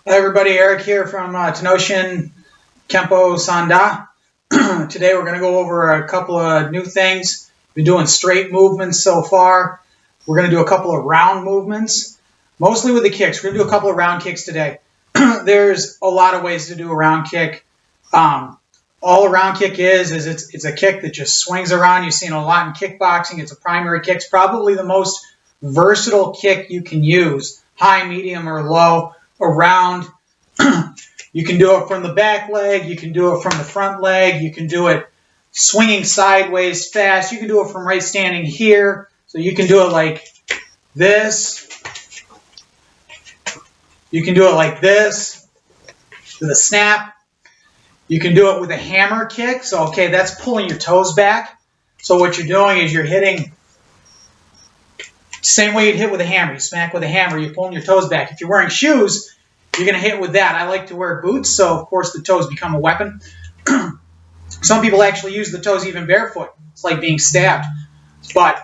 Hi everybody, Eric here from No Shin Kenpo San. Today we're going to go over a couple of new things. We've been doing straight movements so far. We're going to do a couple of round movements, mostly with the kicks. We're going to do a couple of round kicks today. There's a lot of ways to do a round kick. All a round kick is it's a kick that just swings around. You've seen a lot in kickboxing. It's a primary kick. It's probably the most versatile kick you can use, high, medium, or low. Around. You can do it from the back leg. You can do it from the front leg. You can do it swinging sideways fast. You can do it from right standing here. So you can do it like this. You can do it like this with a snap. You can do it with a hammer kick. So, okay, that's pulling your toes back. So what you're doing is you're hitting same way you'd hit with a hammer. You smack with a hammer, you're pulling your toes back. If you're wearing shoes, you're going to hit with that. I like to wear boots, so of course the toes become a weapon. Some people actually use the toes even barefoot. It's like being stabbed. But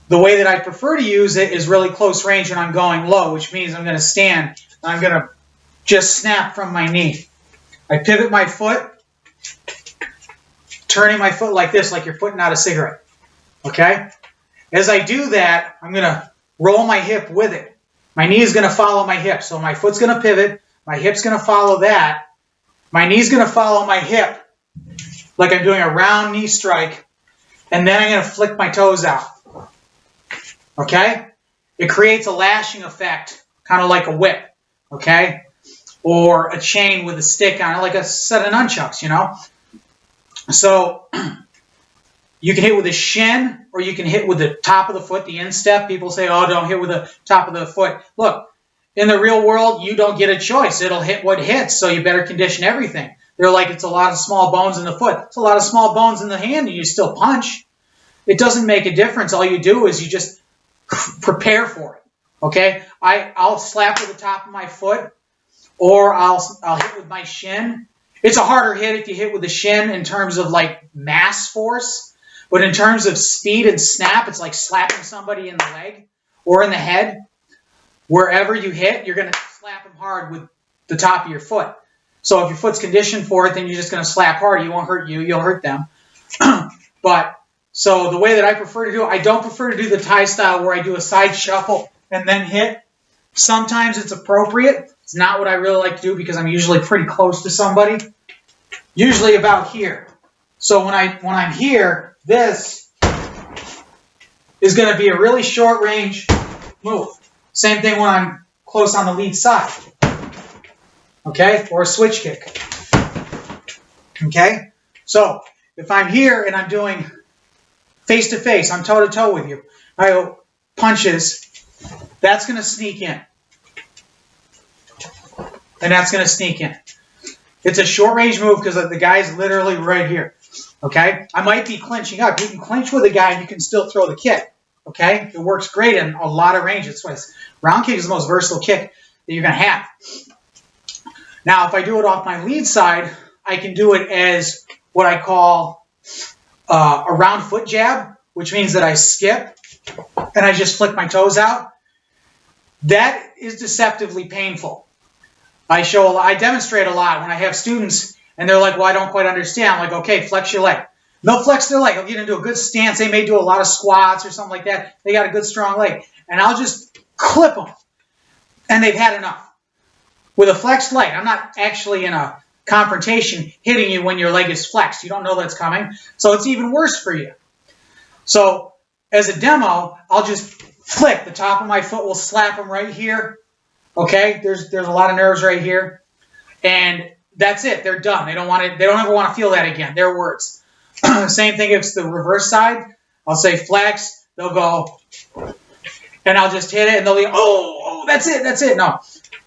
the way that I prefer to use it is really close range when I'm going low, which means I'm going to stand and I'm going to just snap from my knee. I pivot my foot, turning my foot like this, like you're putting out a cigarette. Okay? As I do that, I'm going to roll my hip with it. My knee is going to follow my hip. So my foot's going to pivot. My hip's going to follow that. My knee's going to follow my hip like I'm doing a round knee strike. And then I'm going to flick my toes out. Okay? It creates a lashing effect, kind of like a whip. Okay? Or a chain with a stick on it, like a set of nunchucks, you know? So you can hit with a shin, or you can hit with the top of the foot, the instep. People say, oh, don't hit with the top of the foot. Look, in the real world, you don't get a choice. It'll hit what hits, so you better condition everything. They're like, it's a lot of small bones in the foot. It's a lot of small bones in the hand, and you still punch. It doesn't make a difference. All you do is you just prepare for it, okay? I'll slap with the top of my foot, or I'll hit with my shin. It's a harder hit if you hit with the shin in terms of, like, mass force. But in terms of speed and snap, it's like slapping somebody in the leg or in the head. Wherever you hit, you're going to slap them hard with the top of your foot. So if your foot's conditioned for it, then you're just going to slap hard. You won't hurt you. You'll hurt them. So the way that I prefer to do it, I don't prefer to do the Thai style where I do a side shuffle and then hit. Sometimes it's appropriate. It's not what I really like to do because I'm usually pretty close to somebody. Usually about here. So when I'm here, this is going to be a really short range move. Same thing when I'm close on the lead side. Okay? Or a switch kick. Okay? So if I'm here and I'm doing face to face, I'm toe to toe with you. I go punches, that's going to sneak in. And that's going to sneak in. It's a short range move because the guy's literally right here. Okay? I might be clinching up. You can clinch with a guy and you can still throw the kick. Okay? It works great in a lot of ranges. Round kick is the most versatile kick that you're going to have. Now, if I do it off my lead side, I can do it as what I call a round foot jab, which means that I skip and I just flick my toes out. That is deceptively painful. I demonstrate a lot when I have students and they're like, well, I don't quite understand. I'm like, okay, flex your leg. They'll flex their leg. They'll get into a good stance. They may do a lot of squats or something like that. They got a good strong leg. And I'll just clip them. And they've had enough. With a flexed leg, I'm not actually in a confrontation hitting you when your leg is flexed. You don't know that's coming. So it's even worse for you. So as a demo, I'll just flick. The top of my foot will slap them right here. Okay, there's a lot of nerves right here, and that's it. They're done. They don't ever want to feel that again. Their words. Same thing if it's the reverse side. I'll say flex. They'll go, and I'll just hit it, and they'll be, oh, that's it. No,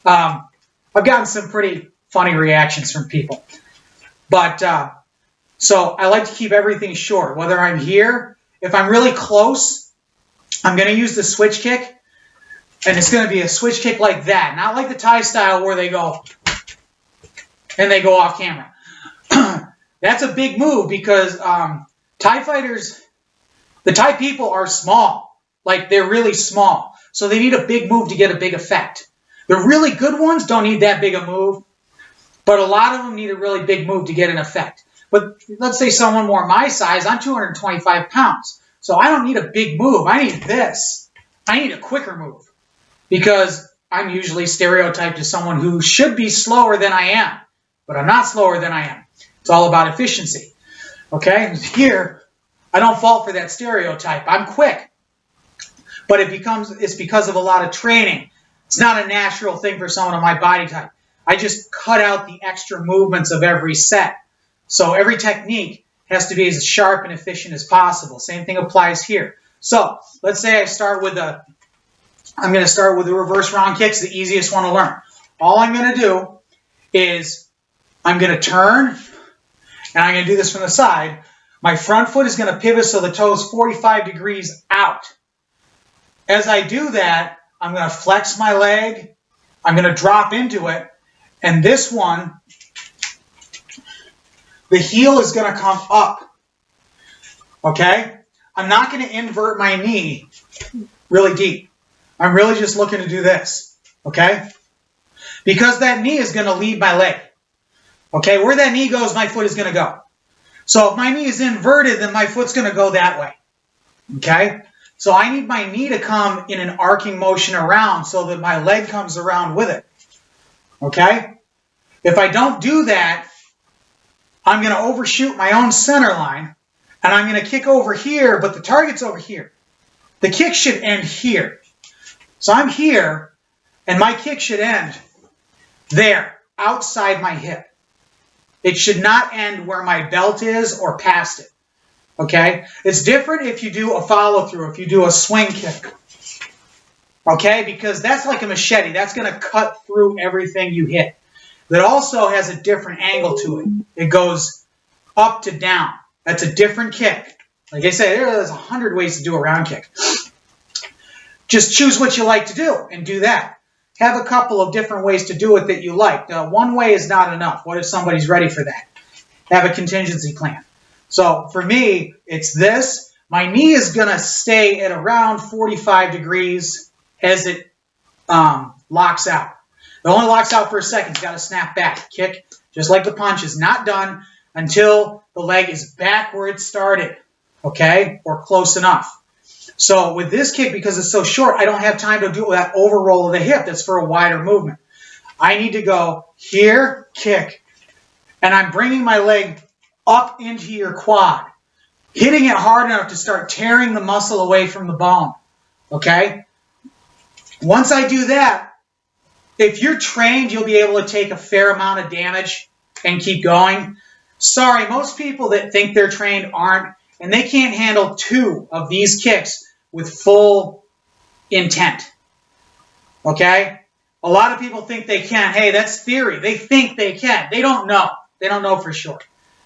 I've gotten some pretty funny reactions from people, but so I like to keep everything short. Whether I'm here, if I'm really close, I'm going to use the switch kick. And it's going to be a switch kick like that. Not like the Thai style where they go and they go off camera. That's a big move because Thai fighters, the Thai people are small. Like, they're really small. So they need a big move to get a big effect. The really good ones don't need that big a move, but a lot of them need a really big move to get an effect. But let's say someone more my size, I'm 225 pounds. So I don't need a big move. I need this. I need a quicker move because I'm usually stereotyped as someone who should be slower than I am, but I'm not slower than I am. It's all about efficiency. Okay? Here, I don't fall for that stereotype. I'm quick. But it's because of a lot of training. It's not a natural thing for someone of my body type. I just cut out the extra movements of every set. So every technique has to be as sharp and efficient as possible. Same thing applies here. So let's say I'm going to start with the reverse round kicks, the easiest one to learn. All I'm going to do is I'm going to turn, and I'm going to do this from the side. My front foot is going to pivot so the toe is 45 degrees out. As I do that, I'm going to flex my leg. I'm going to drop into it. And this one, the heel is going to come up. Okay? I'm not going to invert my knee really deep. I'm really just looking to do this. Okay? Because that knee is going to lead my leg. Okay? Where that knee goes, my foot is going to go. So if my knee is inverted, then my foot's going to go that way. Okay? So I need my knee to come in an arcing motion around so that my leg comes around with it. Okay? If I don't do that, I'm going to overshoot my own center line, and I'm going to kick over here, but the target's over here. The kick should end here. So I'm here, and my kick should end there, outside my hip. It should not end where my belt is or past it. Okay? It's different if you do a follow-through, if you do a swing kick. Okay? Because that's like a machete. That's going to cut through everything you hit. That also has a different angle to it. It goes up to down. That's a different kick. Like I say, there's 100 ways to do a round kick. Just choose what you like to do and do that. Have a couple of different ways to do it that you like. One way is not enough. What if somebody's ready for that? Have a contingency plan. So for me, it's this. My knee is going to stay at around 45 degrees as it locks out. It only locks out for a second. It's got to snap back. Kick, just like the punch, is not done until the leg is back where it started, okay, or close enough. So with this kick, because it's so short, I don't have time to do that overroll of the hip. That's for a wider movement. I need to go here, kick, and I'm bringing my leg up into your quad, hitting it hard enough to start tearing the muscle away from the bone, okay? Once I do that, if you're trained, you'll be able to take a fair amount of damage and keep going. Sorry, most people that think they're trained aren't, and they can't handle 2 of these kicks with full intent. Okay? A lot of people think they can. Hey, that's theory. They think they can. They don't know. They don't know for sure.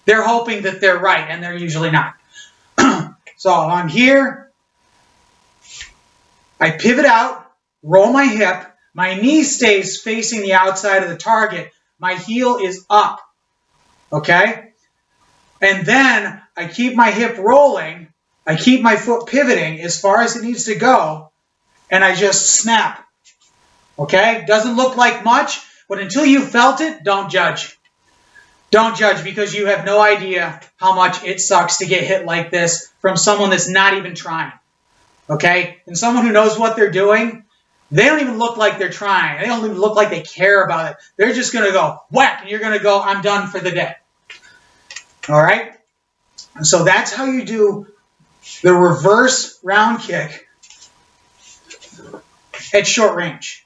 They're hoping that they're right, and they're usually not. So I'm here. I pivot out, roll my hip. My knee stays facing the outside of the target. My heel is up. Okay? And then I keep my hip rolling. I keep my foot pivoting as far as it needs to go. And I just snap. Okay? Doesn't look like much, but until you felt it, don't judge. Don't judge because you have no idea how much it sucks to get hit like this from someone that's not even trying. Okay? And someone who knows what they're doing, they don't even look like they're trying. They don't even look like they care about it. They're just going to go whack, and you're going to go, I'm done for the day. All right? And so that's how you do the reverse round kick at short range.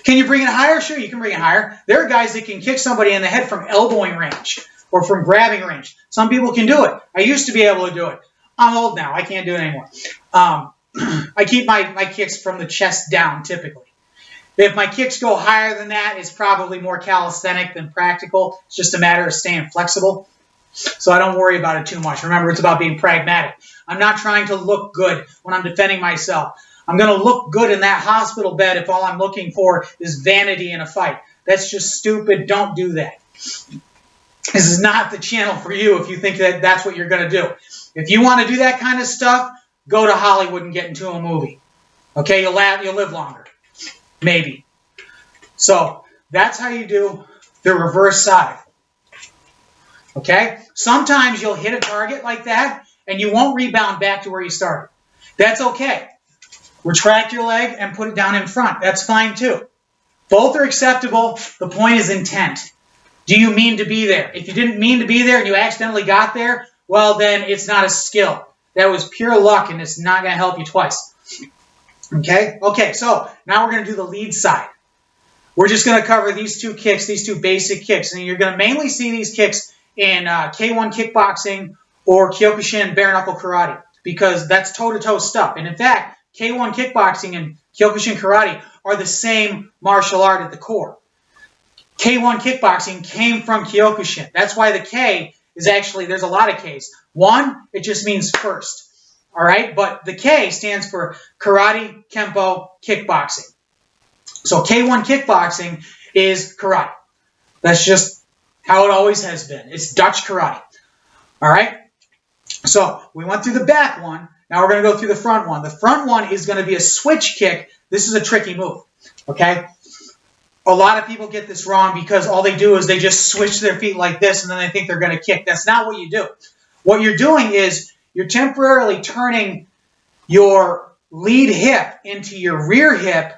Can you bring it higher? Sure, you can bring it higher. There are guys that can kick somebody in the head from elbowing range or from grabbing range. Some people can do it. I used to be able to do it. I'm old now. I can't do it anymore. I keep my kicks from the chest down, typically. If my kicks go higher than that, it's probably more calisthenic than practical. It's just a matter of staying flexible. So I don't worry about it too much. Remember, it's about being pragmatic. I'm not trying to look good when I'm defending myself. I'm going to look good in that hospital bed if all I'm looking for is vanity in a fight. That's just stupid. Don't do that. This is not the channel for you if you think that that's what you're going to do. If you want to do that kind of stuff, go to Hollywood and get into a movie. Okay, you'll live longer. Maybe. So that's how you do the reverse side. Okay? Sometimes you'll hit a target like that and you won't rebound back to where you started. That's okay. Retract your leg and put it down in front. That's fine too. Both are acceptable. The point is intent. Do you mean to be there? If you didn't mean to be there and you accidentally got there, well then it's not a skill. That was pure luck and it's not going to help you twice. Okay? Okay, so now we're going to do the lead side. We're just going to cover these two kicks, these two basic kicks. And you're going to mainly see these kicks in K1 kickboxing or Kyokushin bare knuckle karate because that's toe-to-toe stuff. And in fact, K1 kickboxing and Kyokushin karate are the same martial art at the core. K1 kickboxing came from Kyokushin. That's why the K is actually, there's a lot of Ks. One, it just means first. All right? But the K stands for Karate Kempo Kickboxing. So K1 kickboxing is karate. That's just how it always has been. It's Dutch karate. All right? So we went through the back one. Now we're going to go through the front one. The front one is going to be a switch kick. This is a tricky move. Okay? A lot of people get this wrong because all they do is they just switch their feet like this and then they think they're going to kick. That's not what you do. What you're doing is you're temporarily turning your lead hip into your rear hip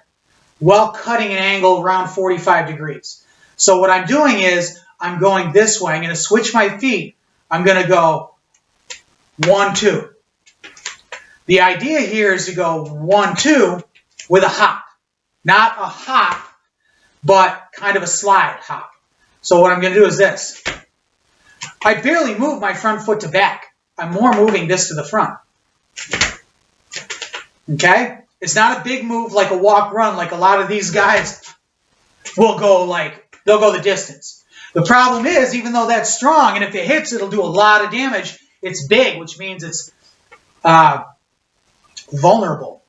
while cutting an angle around 45 degrees. So what I'm doing is I'm going this way. I'm going to switch my feet. I'm going to go 1, 2. The idea here is to go 1, 2 with a hop. Not a hop, but kind of a slide hop. So what I'm going to do is this. I barely move my front foot to back. I'm more moving this to the front. Okay? It's not a big move like a walk-run like a lot of these guys will go they'll go the distance. The problem is, even though that's strong, and if it hits, it'll do a lot of damage, it's big, which means it's vulnerable.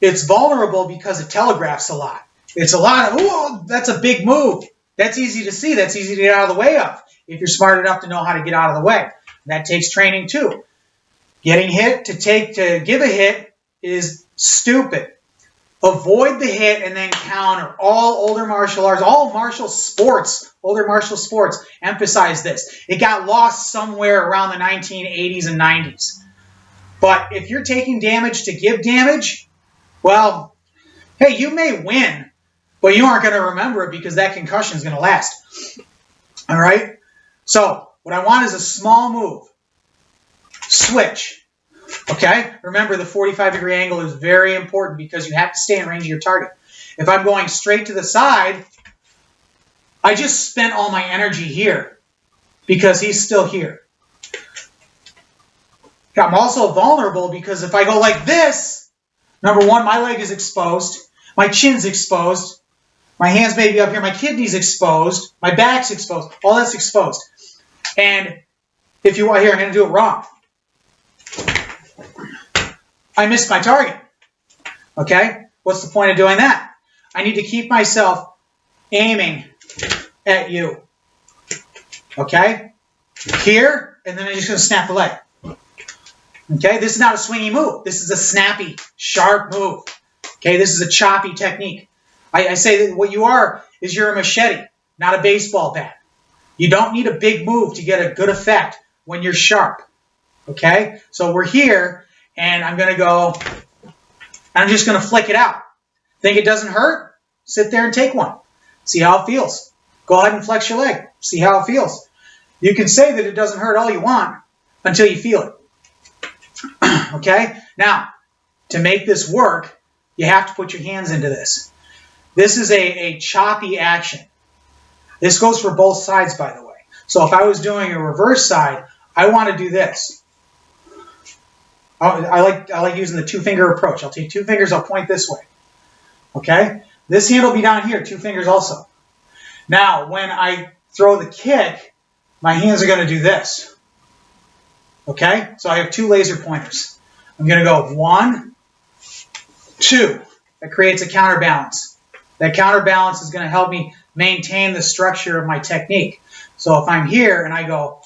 It's vulnerable because it telegraphs a lot. It's a lot of, oh, that's a big move. That's easy to see. That's easy to get out of the way of if you're smart enough to know how to get out of the way. That takes training too. Getting hit to give a hit is stupid. Avoid the hit and then counter. All older martial arts, all martial sports, older martial sports emphasize this. It got lost somewhere around the 1980s and 90s. But if you're taking damage to give damage, well, hey, you may win, but you aren't going to remember it because that concussion is going to last. All right? So what I want is a small move. Switch. Okay? Remember, the 45-degree angle is very important because you have to stay in range of your target. If I'm going straight to the side, I just spent all my energy here because he's still here. I'm also vulnerable because if I go like this, number one, my leg is exposed, my chin's exposed, my hands may be up here, my kidney's exposed, my back's exposed, all that's exposed. And if you want here, I'm going to do it wrong. I missed my target. Okay? What's the point of doing that? I need to keep myself aiming at you. Okay? Here, and then I'm just going to snap the leg. Okay? This is not a swingy move. This is a snappy, sharp move. Okay? This is a choppy technique. I say that what you are is you're a machete, not a baseball bat. You don't need a big move to get a good effect when you're sharp. Okay? So we're here, and I'm going to go, and I'm just going to flick it out. Think it doesn't hurt? Sit there and take one. See how it feels. Go ahead and flex your leg. See how it feels. You can say that it doesn't hurt all you want until you feel it. Okay? Now, to make this work, you have to put your hands into this. This is a choppy action. This goes for both sides, by the way. So if I was doing a reverse side, I want to do this. I like using the two-finger approach. I'll take 2 fingers, I'll point this way. Okay? This hand will be down here, 2 fingers also. Now, when I throw the kick, my hands are going to do this. Okay? So I have 2 laser pointers. I'm going to go 1, 2. That creates a counterbalance. That counterbalance is going to help me maintain the structure of my technique. So if I'm here and I go,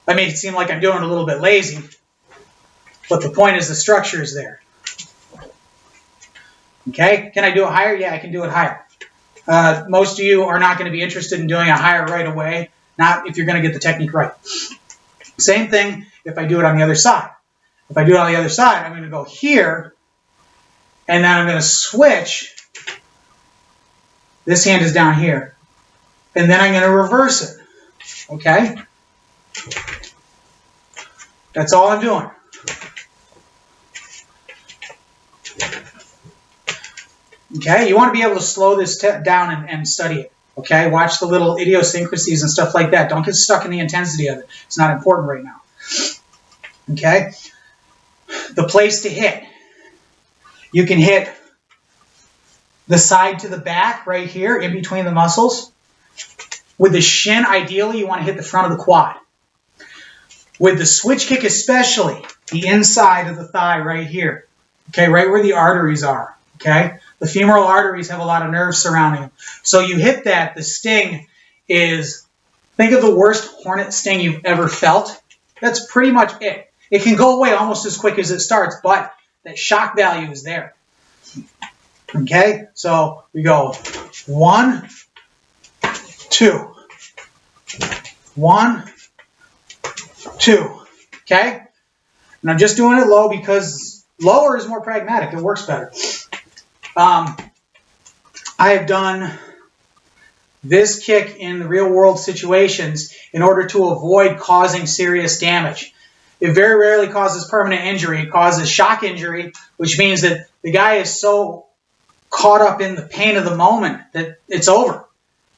I may seem like I'm doing it a little bit lazy, but the point is the structure is there. Okay, can I do it higher? Yeah, I can do it higher. Most of you are not going to be interested in doing a higher right away, not if you're going to get the technique right. Same thing if I do it on the other side. If I do it on the other side, I'm going to go here, and then I'm going to switch. This hand is down here. And then I'm going to reverse it. Okay? That's all I'm doing. Okay? You want to be able to slow this down and study it. Okay? Watch the little idiosyncrasies and stuff like that. Don't get stuck in the intensity of it. It's not important right now. Okay? The place to hit. You can hit the side to the back right here in between the muscles. With the shin, ideally, you want to hit the front of the quad. With the switch kick especially, the inside of the thigh right here. Okay, right where the arteries are. Okay? The femoral arteries have a lot of nerves surrounding them. So you hit that, the sting is, think of the worst hornet sting you've ever felt. That's pretty much it. It can go away almost as quick as it starts, but that shock value is there. Okay, so we go 1, 2, 1, 2. Okay, and I'm just doing it low because lower is more pragmatic. It works better. I have done this kick in the real world situations in order to avoid causing serious damage. It very rarely causes permanent injury. It causes shock injury, which means that the guy is so caught up in the pain of the moment that it's over.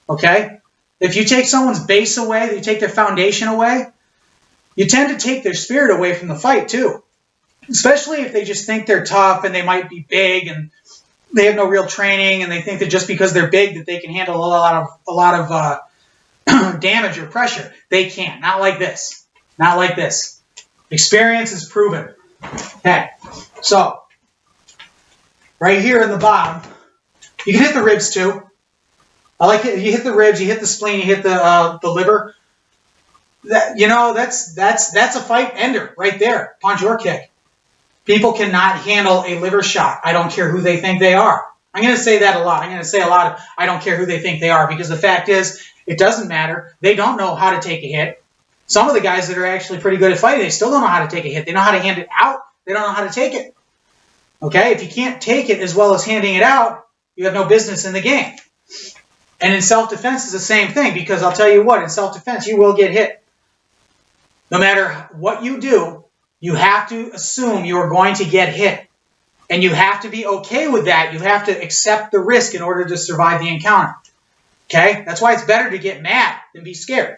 Okay? If you take someone's base away, you take their foundation away, you tend to take their spirit away from the fight too. Especially if they just think they're tough and they might be big and they have no real training and they think that just because they're big that they can handle a lot of damage or pressure. They can't. Not like this. Not like this. Experience is proven. Okay, so right here in the bottom, you can hit the ribs too. I like it. You hit the ribs, you hit the spleen, you hit the liver. That, you know, that's a fight ender right there. Ponjor kick. People cannot handle a liver shot. I don't care who they think they are. I'm going to say that a lot. I'm going to say a lot of I don't care who they think they are because the fact is it doesn't matter. They don't know how to take a hit. Some of the guys that are actually pretty good at fighting, they still don't know how to take a hit. They know how to hand it out. They don't know how to take it. Okay? If you can't take it as well as handing it out, you have no business in the game. And in self-defense, it's the same thing because I'll tell you what, in self-defense, you will get hit. No matter what you do, you have to assume you are going to get hit. And you have to be okay with that. You have to accept the risk in order to survive the encounter. Okay? That's why it's better to get mad than be scared.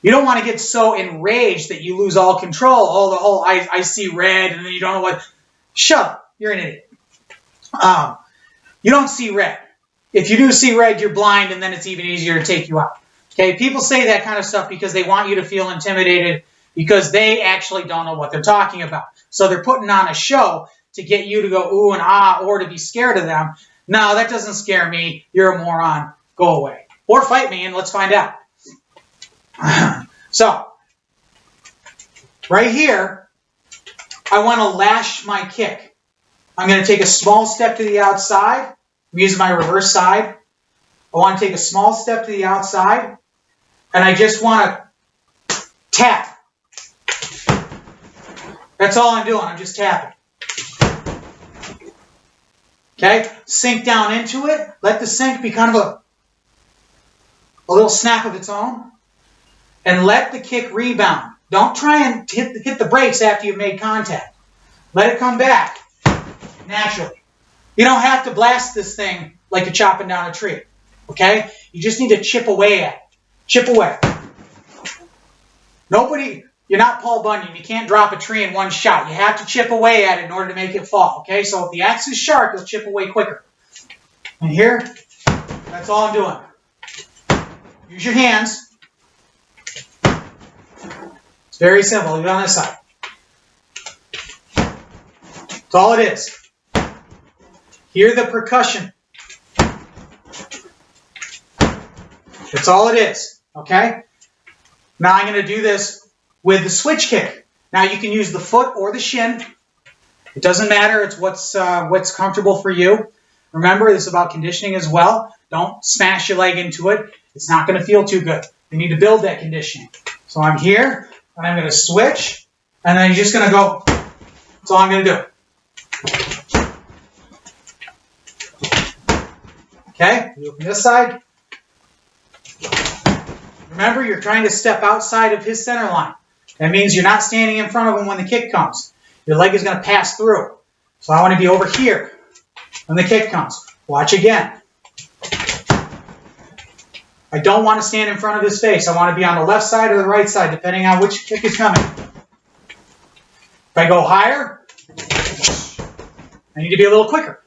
You don't want to get so enraged that you lose all control. Oh, the whole I see red and then you don't know what. Shut up. You're an idiot. You don't see red. If you do see red, you're blind and then it's even easier to take you out. Okay? People say that kind of stuff because they want you to feel intimidated because they actually don't know what they're talking about. So they're putting on a show to get you to go ooh and ah or to be scared of them. No, that doesn't scare me. You're a moron. Go away. Or fight me and let's find out. So, right here, I want to lash my kick. I'm going to take a small step to the outside. I'm using my reverse side. I want to take a small step to the outside, and I just want to tap. That's all I'm doing. I'm just tapping. Okay? Sink down into it. Let the sink be kind of a little snap of its own. And let the kick rebound. Don't try and hit the brakes after you've made contact. Let it come back naturally. You don't have to blast this thing like you're chopping down a tree. Okay? You just need to chip away at it. Chip away. You're not Paul Bunyan. You can't drop a tree in one shot. You have to chip away at it in order to make it fall. Okay? So if the axe is sharp, you'll chip away quicker. And here, that's all I'm doing. Use your hands. It's very simple. Leave it on this side. That's all it is. Hear the percussion. That's all it is. Okay? Now I'm going to do this with the switch kick. Now you can use the foot or the shin. It doesn't matter. It's what's comfortable for you. Remember, this is about conditioning as well. Don't smash your leg into it. It's not going to feel too good. You need to build that conditioning. So I'm here, and I'm going to switch, and then you're just going to go. That's all I'm going to do. Okay, you open this side. Remember, you're trying to step outside of his center line. That means you're not standing in front of him when the kick comes. Your leg is going to pass through. So I want to be over here when the kick comes. Watch again. I don't want to stand in front of his face. I want to be on the left side or the right side, depending on which kick is coming. If I go higher, I need to be a little quicker.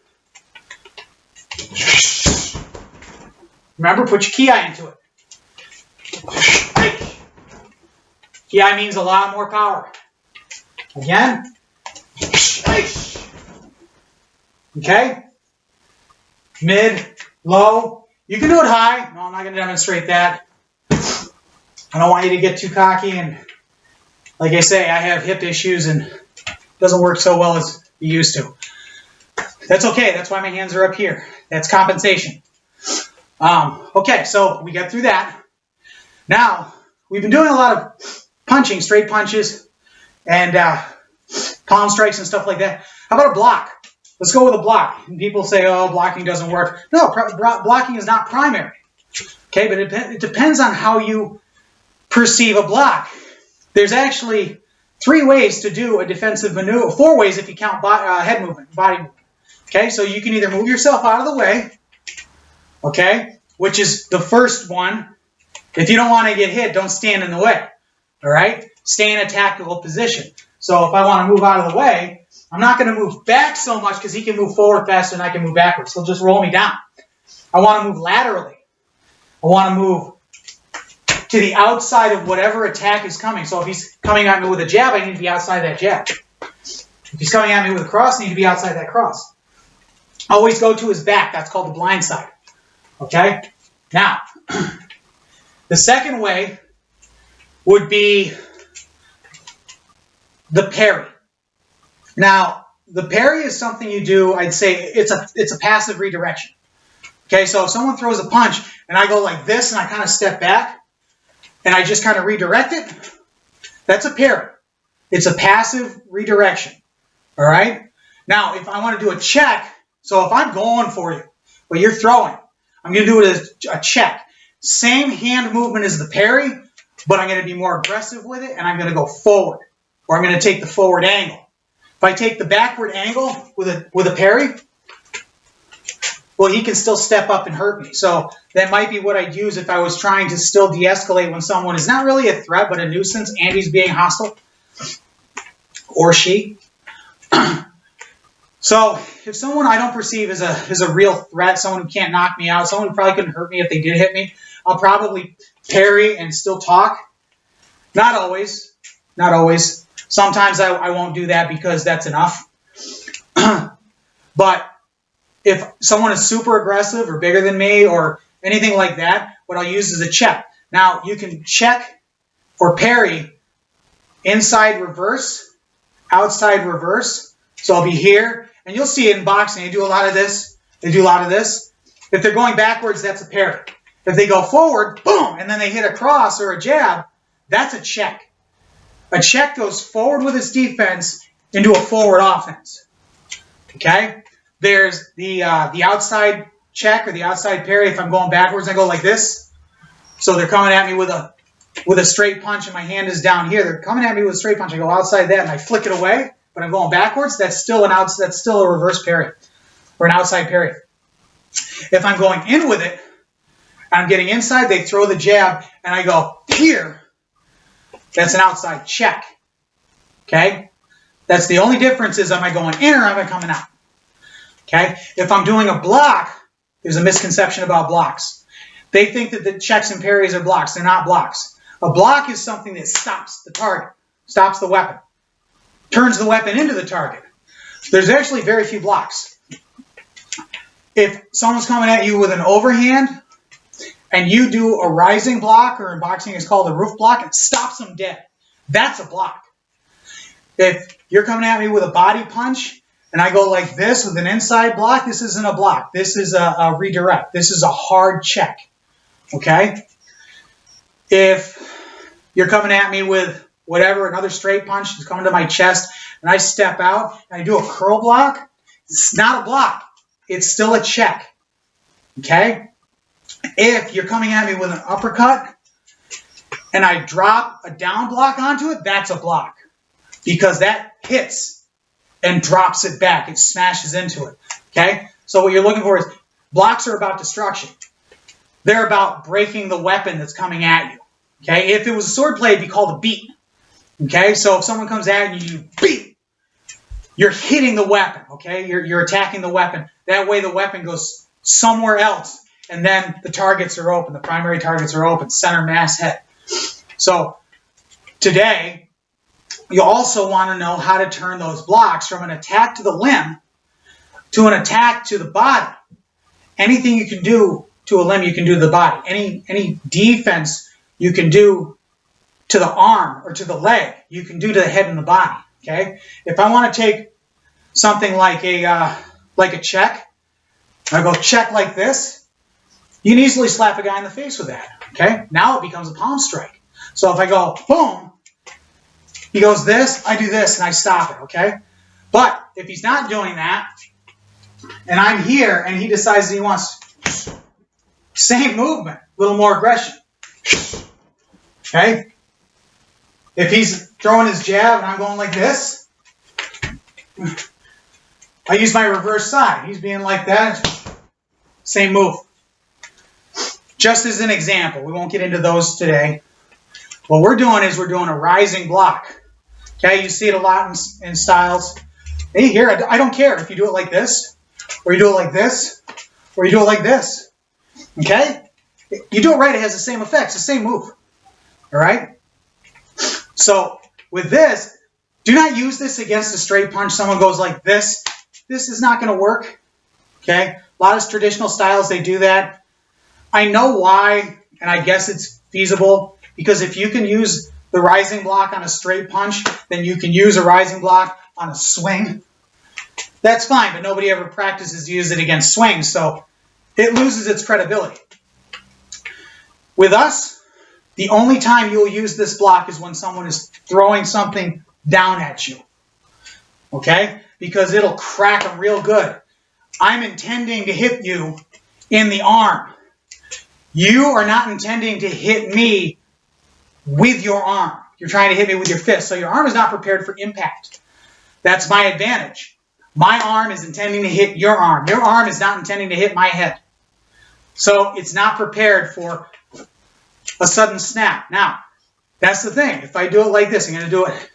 Remember, put your ki into it. Ki means a lot more power. Again. Okay? Mid, low. You can do it high. No, I'm not going to demonstrate that. I don't want you to get too cocky. And like I say, I have hip issues and it doesn't work so well as you used to. That's okay. That's why my hands are up here. That's compensation. Okay, so we got through that. Now, we've been doing a lot of punching, straight punches, and palm strikes and stuff like that. How about a block? Let's go with a block. And people say, oh, blocking doesn't work. No, blocking is not primary. Okay, but it depends on how you perceive a block. There's actually 3 ways to do a defensive maneuver, 4 ways if you count head movement, body movement. Okay, so you can either move yourself out of the way, okay, which is the first one. If you don't want to get hit, don't stand in the way, all right? Stay in a tactical position. So if I want to move out of the way, I'm not going to move back so much because he can move forward faster than I can move backwards. He'll just roll me down. I want to move laterally. I want to move to the outside of whatever attack is coming. So if he's coming at me with a jab, I need to be outside that jab. If he's coming at me with a cross, I need to be outside that cross. Always go to his back. That's called the blind side. Okay? Now, the second way would be the parry. Now, the parry is something you do, I'd say it's a passive redirection. Okay, so if someone throws a punch and I go like this and I kind of step back and I just kind of redirect it, that's a parry. It's a passive redirection. All right? Now, if I want to do a check, so if I'm going for you, but you're throwing, I'm going to do it as a check. Same hand movement as the parry, but I'm going to be more aggressive with it and I'm going to go forward. Or I'm going to take the forward angle. If I take the backward angle with a parry, well, he can still step up and hurt me. So that might be what I'd use if I was trying to still de-escalate when someone is not really a threat, but a nuisance, and he's being hostile. Or she. So if someone I don't perceive as a real threat, someone who can't knock me out, someone who probably couldn't hurt me if they did hit me, I'll probably parry and still talk. Not always. Not always. Sometimes I won't do that because that's enough. But if someone is super aggressive or bigger than me or anything like that, what I'll use is a check. Now, you can check or parry inside reverse, outside reverse. So I'll be here, and you'll see it in boxing. They do a lot of this. They do a lot of this. If they're going backwards, that's a parry. If they go forward, boom, and then they hit a cross or a jab, that's a check. A check goes forward with his defense into a forward offense. Okay? There's the outside check or the outside parry. If I'm going backwards, I go like this. So they're coming at me with a straight punch, and my hand is down here. They're coming at me with a straight punch. I go outside that, and I flick it away, but I'm going backwards. That's still a reverse parry or an outside parry. If I'm going in with it, I'm getting inside. They throw the jab, and I go here. That's an outside check. Okay? That's the only difference is am I going in or am I coming out? Okay? If I'm doing a block, there's a misconception about blocks. They think that the checks and parries are blocks. They're not blocks. A block is something that stops the target, stops the weapon, turns the weapon into the target. There's actually very few blocks. If someone's coming at you with an overhand, and you do a rising block, or in boxing it's called a roof block, it stops them dead. That's a block. If you're coming at me with a body punch, and I go like this with an inside block, this isn't a block. This is a redirect. This is a hard check, okay? If you're coming at me with whatever, another straight punch is coming to my chest, and I step out and I do a curl block, it's not a block. It's still a check, okay? If you're coming at me with an uppercut and I drop a down block onto it, that's a block because that hits and drops it back. It smashes into it, okay? So what you're looking for is blocks are about destruction. They're about breaking the weapon that's coming at you, okay? If it was a sword play, it'd be called a beat, okay? So if someone comes at you, you beat. You're hitting the weapon, okay? You're attacking the weapon. That way the weapon goes somewhere else, and then the targets are open. The primary targets are open, center, mass, head. So today, you also want to know how to turn those blocks from an attack to the limb to an attack to the body. Anything you can do to a limb, you can do to the body. Any defense you can do to the arm or to the leg, you can do to the head and the body. Okay? If I want to take something like a check, I go check like this, you can easily slap a guy in the face with that. Okay? Now it becomes a palm strike. So if I go boom, he goes this, I do this, and I stop it. Okay? But if he's not doing that, and I'm here, and he decides that he wants same movement, a little more aggression. Okay? If he's throwing his jab and I'm going like this, I use my reverse side. He's being like that. Same move. Just as an example, we won't get into those today. What we're doing is we're doing a rising block. Okay, you see it a lot in styles. Hey, here, I don't care if you do it like this, or you do it like this, or you do it like this. Okay? You do it right, it has the same effects, the same move. All right? So with this, do not use this against a straight punch. Someone goes like this. This is not going to work. Okay? A lot of traditional styles, they do that. I know why, and I guess it's feasible, because if you can use the rising block on a straight punch, then you can use a rising block on a swing. That's fine, but nobody ever practices to use it against swings, so it loses its credibility. With us, the only time you'll use this block is when someone is throwing something down at you. Okay? Because it'll crack them real good. I'm intending to hit you in the arm. You are not intending to hit me with your arm. You're trying to hit me with your fist. So your arm is not prepared for impact. That's my advantage. My arm is intending to hit your arm. Your arm is not intending to hit my head. So it's not prepared for a sudden snap. Now, that's the thing. If I do it like this, I'm going to do it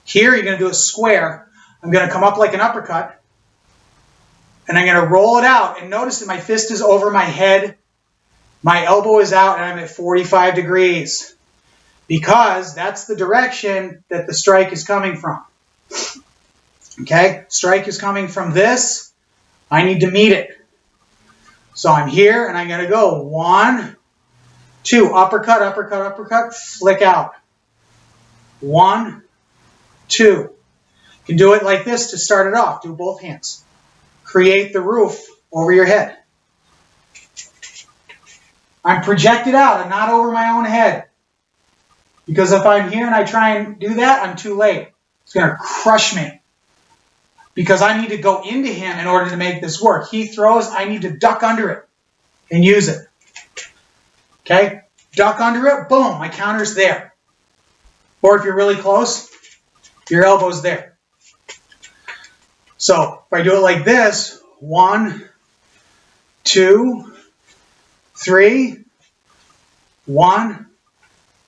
here. You're going to do it square. I'm going to come up like an uppercut. And I'm going to roll it out. And notice that my fist is over my head. My elbow is out, and I'm at 45 degrees. Because that's the direction that the strike is coming from. Okay? Strike is coming from this. I need to meet it. So I'm here, and I'm going to go 1, 2, uppercut, uppercut, uppercut, flick out. 1, 2. You can do it like this to start it off. Do both hands. Create the roof over your head. I'm projected out. I'm not over my own head. Because if I'm here and I try and do that, I'm too late. It's going to crush me. Because I need to go into him in order to make this work. He throws, I need to duck under it and use it. Okay? Duck under it, boom, my counter's there. Or if you're really close, your elbow's there. So if I do it like this, 1, 2, 3, 1,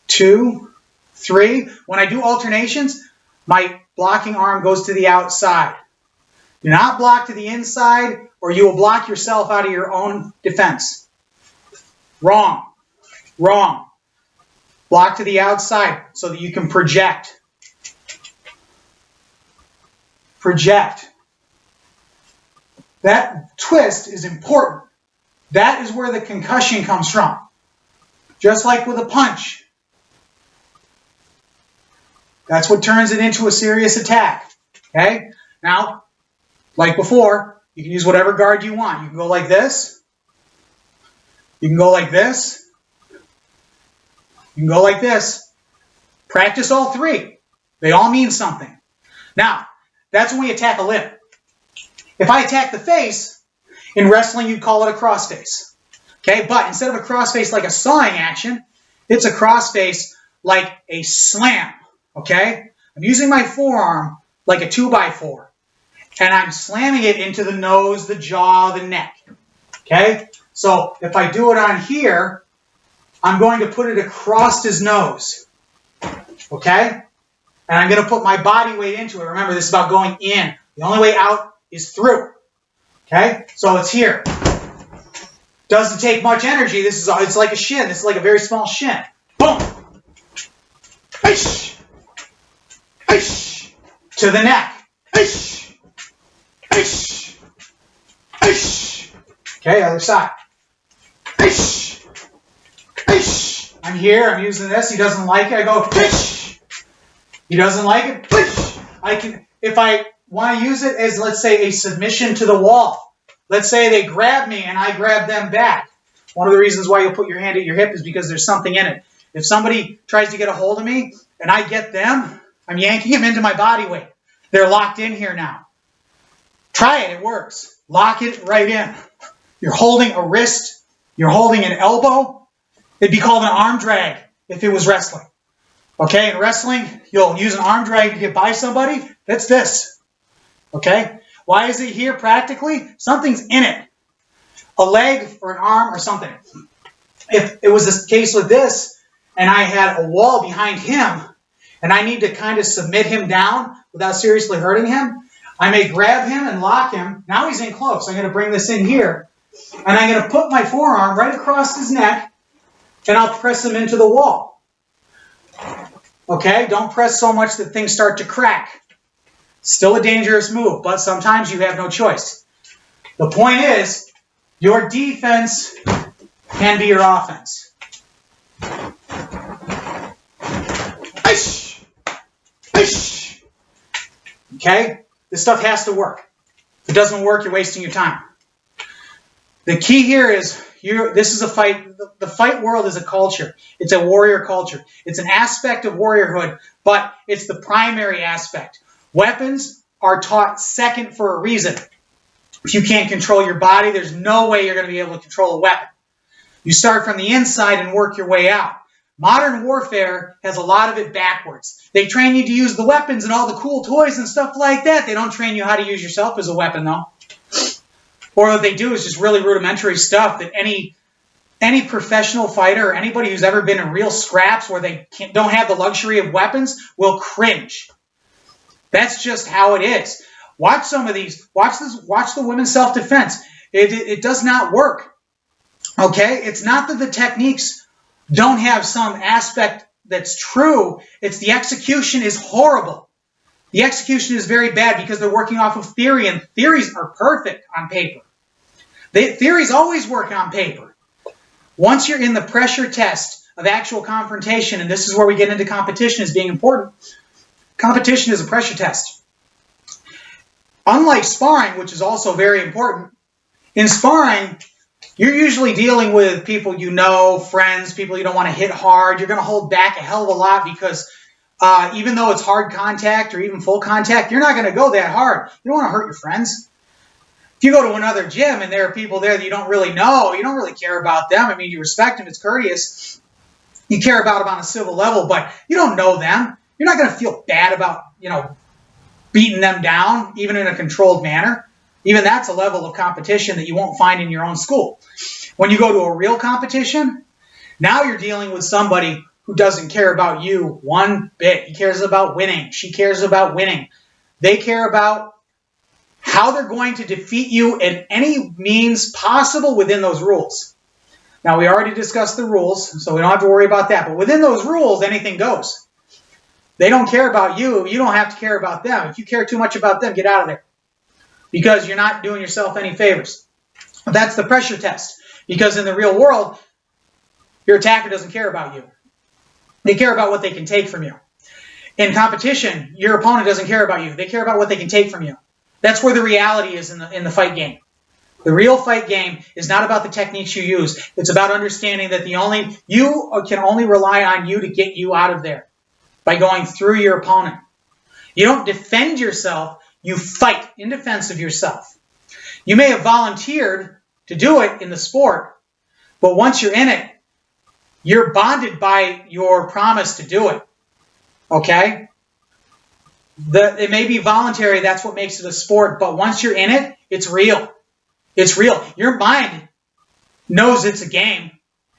2, 3. When I do alternations, my blocking arm goes to the outside. Do not block to the inside, or you will block yourself out of your own defense. Wrong. Wrong. Block to the outside so that you can project. Project. That twist is important. That is where the concussion comes from. Just like with a punch. That's what turns it into a serious attack. Okay? Now, like before, you can use whatever guard you want. You can go like this. You can go like this. You can go like this. Practice all three. They all mean something. Now, that's when we attack a limb. If I attack the face, in wrestling you'd call it a crossface. Okay, but instead of a crossface like a sawing action, it's a crossface like a slam. Okay? I'm using my forearm like a 2x4. And I'm slamming it into the nose, the jaw, the neck. Okay? So if I do it on here, I'm going to put it across his nose. Okay? And I'm going to put my body weight into it. Remember, this is about going in. The only way out is through. Okay? So it's here. Doesn't take much energy. It's like a shin. This is like a very small shin. Boom! Ish! Ish! To the neck. Ish! Ish! Ish! Okay, other side. Ish! Ish! I'm here. I'm using this. He doesn't like it. I go, ish! He doesn't like it. Ish! I can, if I want to use it as, let's say, a submission to the wall. Let's say they grab me and I grab them back. One of the reasons why you'll put your hand at your hip is because there's something in it. If somebody tries to get a hold of me and I get them, I'm yanking them into my body weight. They're locked in here now. Try it. It works. Lock it right in. You're holding a wrist. You're holding an elbow. It'd be called an arm drag if it was wrestling. Okay, in wrestling, you'll use an arm drag to get by somebody. That's this. Okay? Why is it here practically? Something's in it. A leg or an arm or something. If it was the case with this, and I had a wall behind him, and I need to kind of submit him down without seriously hurting him, I may grab him and lock him. Now he's in close. I'm going to bring this in here, and I'm going to put my forearm right across his neck, and I'll press him into the wall. Okay? Don't press so much that things start to crack. Still a dangerous move, but sometimes you have no choice. The point is, your defense can be your offense. Ish! Ish! Okay? This stuff has to work. If it doesn't work, you're wasting your time. The key here is, this is a fight. The fight world is a culture. It's a warrior culture. It's an aspect of warriorhood, but it's the primary aspect. Weapons are taught second for a reason. If you can't control your body, there's no way you're going to be able to control a weapon. You start from the inside and work your way out. Modern warfare has a lot of it backwards. They train you to use the weapons and all the cool toys and stuff like that. They don't train you how to use yourself as a weapon, though. Or what they do is just really rudimentary stuff that any professional fighter or anybody who's ever been in real scraps where they don't have the luxury of weapons will cringe. That's just how it is. Watch some of these. Watch the women's self-defense. It does not work. Okay? It's not that the techniques don't have some aspect that's true. It's the execution is horrible. The execution is very bad because they're working off of theory, and theories are perfect on paper. Theories always work on paper. Once you're in the pressure test of actual confrontation, and this is where we get into competition as being important, competition is a pressure test. Unlike sparring, which is also very important, in sparring, you're usually dealing with people you know, friends, people you don't want to hit hard. You're going to hold back a hell of a lot because even though it's hard contact or even full contact, you're not going to go that hard. You don't want to hurt your friends. If you go to another gym and there are people there that you don't really know, you don't really care about them. I mean, you respect them. It's courteous. You care about them on a civil level, but you don't know them. You're not going to feel bad about, beating them down, even in a controlled manner. Even that's a level of competition that you won't find in your own school. When you go to a real competition, now you're dealing with somebody who doesn't care about you one bit. He cares about winning. She cares about winning. They care about how they're going to defeat you in any means possible within those rules. Now, we already discussed the rules, so we don't have to worry about that. But within those rules, anything goes. They don't care about you. You don't have to care about them. If you care too much about them, get out of there. Because you're not doing yourself any favors. That's the pressure test. Because in the real world, your attacker doesn't care about you. They care about what they can take from you. In competition, your opponent doesn't care about you. They care about what they can take from you. That's where the reality is in the fight game. The real fight game is not about the techniques you use. It's about understanding that you can only rely on you to get you out of there by going through your opponent. You don't defend yourself. You fight in defense of yourself. You may have volunteered to do it in the sport, but once you're in it, you're bonded by your promise to do it. Okay? It may be voluntary. That's what makes it a sport. But once you're in it, it's real. It's real. Your mind knows it's a game.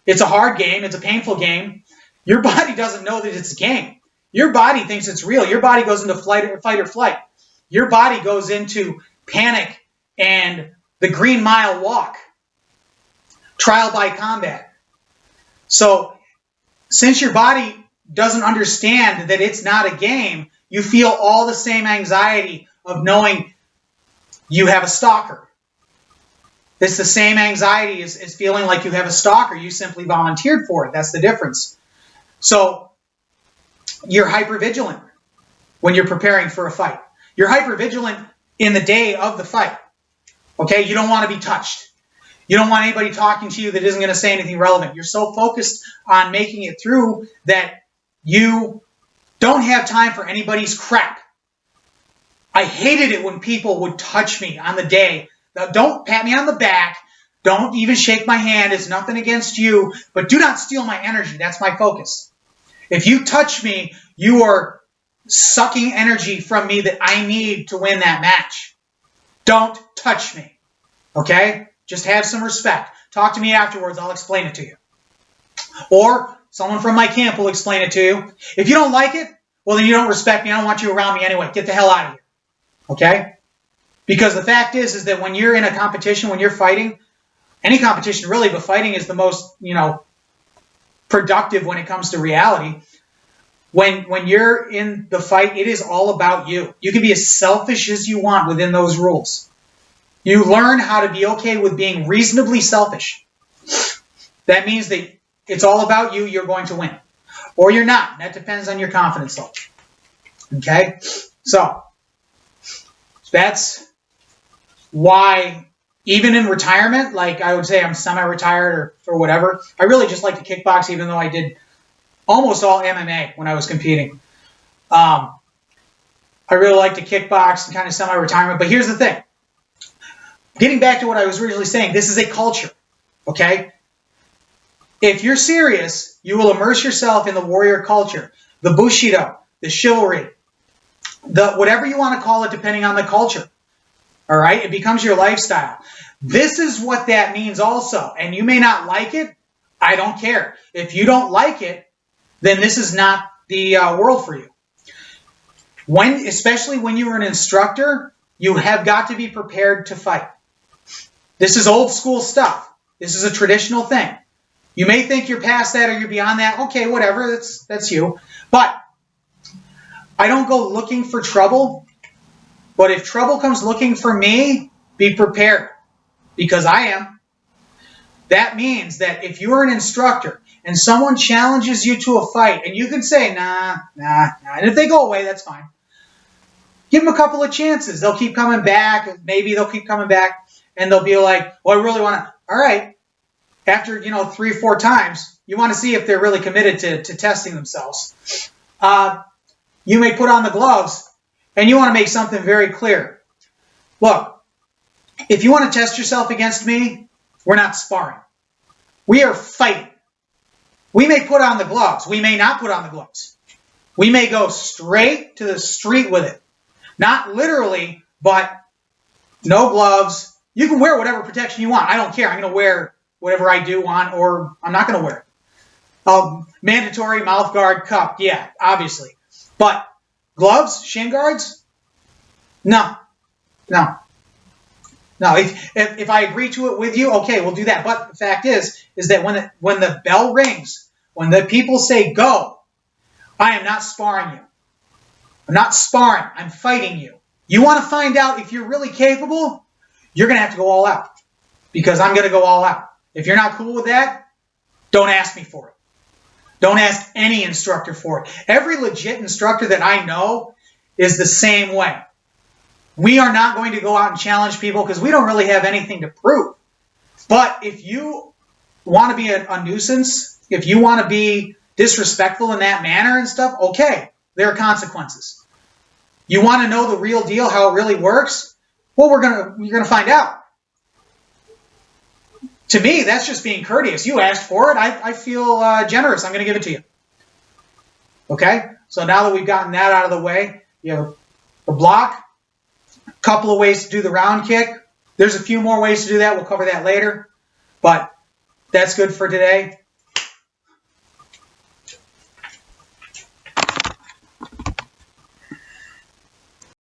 It's a hard game. It's a painful game. Your body doesn't know that it's a game. Your body thinks it's real. Your body goes into fight or flight. Your body goes into panic and the Green Mile walk. Trial by combat. So since your body doesn't understand that it's not a game, you feel all the same anxiety of knowing you have a stalker. It's the same anxiety as feeling like you have a stalker. You simply volunteered for it. That's the difference. So you're hypervigilant when you're preparing for a fight. You're hypervigilant in the day of the fight. Okay? You don't want to be touched. You don't want anybody talking to you that isn't going to say anything relevant. You're so focused on making it through that you don't have time for anybody's crap. I hated it when people would touch me on the day. Now, don't pat me on the back. Don't even shake my hand. It's nothing against you. But do not steal my energy. That's my focus. If you touch me, you are sucking energy from me that I need to win that match. Don't touch me. Okay? Just have some respect. Talk to me afterwards. I'll explain it to you. Or someone from my camp will explain it to you. If you don't like it, well, then you don't respect me. I don't want you around me anyway. Get the hell out of here. Okay? Because the fact is that when you're in a competition, when you're fighting, any competition really, but fighting is the most, productive when it comes to reality. When you're in the fight, it is all about you. You can be as selfish as you want within those rules. You learn how to be okay with being reasonably selfish. That means that it's all about you. You're going to win. Or you're not. That depends on your confidence level. Okay? So, that's why, even in retirement, like I would say I'm semi-retired or whatever, I really just like to kickbox, even though I did almost all MMA when I was competing. I really like to kickbox and kind of semi-retirement. But here's the thing. Getting back to what I was originally saying, this is a culture, okay? If you're serious, you will immerse yourself in the warrior culture, the Bushido, the chivalry, the whatever you want to call it, depending on the culture. All right? It becomes your lifestyle. This is what that means also. And you may not like it. I don't care. If you don't like it, then this is not the world for you. Especially when you are an instructor, you have got to be prepared to fight. This is old school stuff. This is a traditional thing. You may think you're past that or you're beyond that. Okay, whatever. That's you. But I don't go looking for trouble. But if trouble comes looking for me, be prepared. Because I am. That means that if you're an instructor and someone challenges you to a fight, and you can say, nah. And if they go away, that's fine. Give them a couple of chances. They'll keep coming back. Maybe they'll keep coming back. And they'll be like, well, I really want to. All right. After, 3 or 4 times, you want to see if they're really committed to testing themselves. You may put on the gloves, and you want to make something very clear. Look, if you want to test yourself against me, we're not sparring. We are fighting. We may put on the gloves. We may not put on the gloves. We may go straight to the street with it. Not literally, but no gloves. You can wear whatever protection you want. I don't care. I'm going to wear whatever I do want, or I'm not going to wear it. Mandatory mouth guard, cup. Yeah, obviously. But gloves, shin guards? No. If I agree to it with you, okay, we'll do that. But the fact is that when the bell rings, when the people say go, I am not sparring you. I'm not sparring. I'm fighting you. You want to find out if you're really capable? You're going to have to go all out. Because I'm going to go all out. If you're not cool with that, don't ask me for it. Don't ask any instructor for it. Every legit instructor that I know is the same way. We are not going to go out and challenge people because we don't really have anything to prove. But if you want to be a nuisance, if you want to be disrespectful in that manner and stuff, okay, there are consequences. You want to know the real deal, how it really works? Well, you're gonna find out. To me, that's just being courteous. You asked for it. I feel generous. I'm going to give it to you. Okay? So now that we've gotten that out of the way, you have the block, a couple of ways to do the round kick. There's a few more ways to do that. We'll cover that later. But that's good for today.